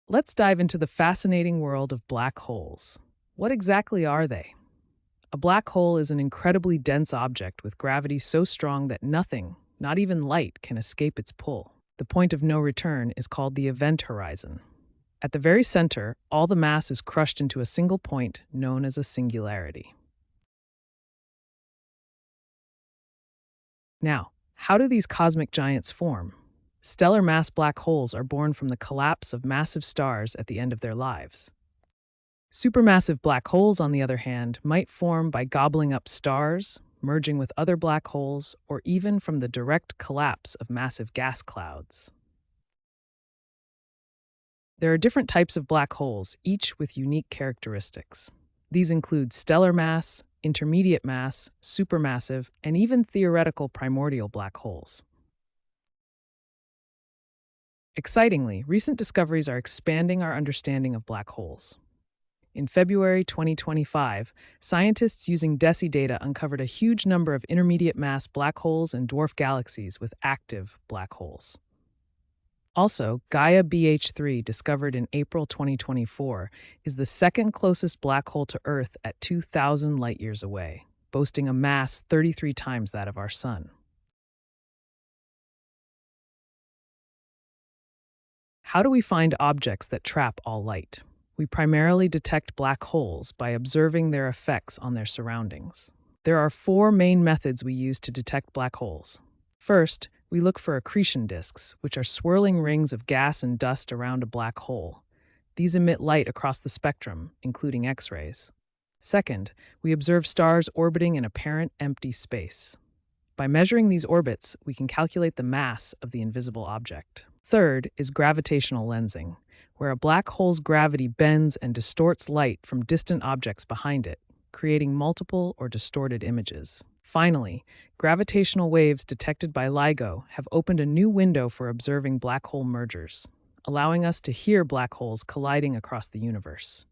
Let's dive into the fascinating world of black holes. What exactly are they? A black hole is an incredibly dense object with gravity so strong that nothing, not even light, can escape its pull. The point of no return is called the event horizon. At the very center, all the mass is crushed into a single point known as a singularity. Now, how do these cosmic giants form? Stellar mass black holes are born from the collapse of massive stars at the end of their lives. Supermassive black holes, on the other hand, might form by gobbling up stars, merging with other black holes, or even from the direct collapse of massive gas clouds. There are different types of black holes, each with unique characteristics. These include stellar mass, intermediate mass, supermassive, and even theoretical primordial black holes. Excitingly, recent discoveries are expanding our understanding of black holes. In February 2025, scientists using DESI data uncovered a huge number of intermediate mass black holes and dwarf galaxies with active black holes. Also, Gaia BH3, discovered in April 2024, is the second closest black hole to Earth at 2,000 light years away, boasting a mass 33 times that of our Sun. How do we find objects that trap all light? We primarily detect black holes by observing their effects on their surroundings. There are four main methods we use to detect black holes. First, we look for accretion disks, which are swirling rings of gas and dust around a black hole. These emit light across the spectrum, including X rays. Second, we observe stars orbiting in apparent empty space. By measuring these orbits, we can calculate the mass of the invisible object. Third is gravitational lensing, where a black hole's gravity bends and distorts light from distant objects behind it, creating multiple or distorted images. Finally, gravitational waves detected by LIGO have opened a new window for observing black hole mergers, allowing us to hear black holes colliding across the universe.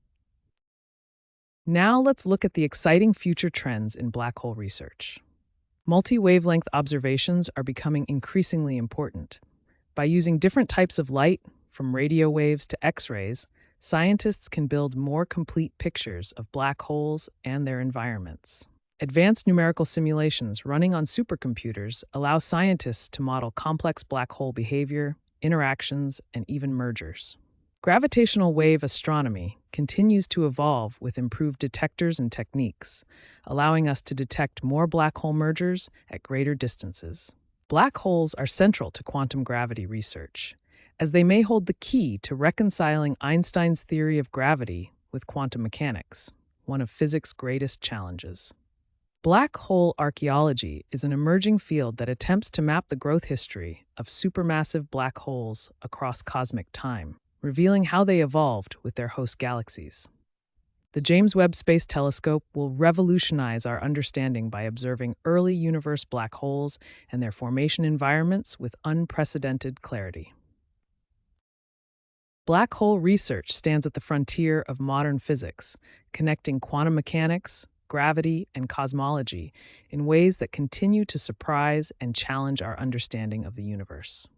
Now let's look at the exciting future trends in black hole research. Multi-wavelength observations are becoming increasingly important. By using different types of light, from radio waves to X-rays, scientists can build more complete pictures of black holes and their environments. Advanced numerical simulations running on supercomputers allow scientists to model complex black hole behavior, interactions, and even mergers. Gravitational wave astronomy continues to evolve with improved detectors and techniques, allowing us to detect more black hole mergers at greater distances. Black holes are central to quantum gravity research, as they may hold the key to reconciling Einstein's theory of gravity with quantum mechanics, one of physics' greatest challenges. Black hole archaeology is an emerging field that attempts to map the growth history of supermassive black holes across cosmic time, revealing how they evolved with their host galaxies. The James Webb Space Telescope will revolutionize our understanding by observing early universe black holes and their formation environments with unprecedented clarity. Black hole research stands at the frontier of modern physics, connecting quantum mechanics, gravity, and cosmology in ways that continue to surprise and challenge our understanding of the universe.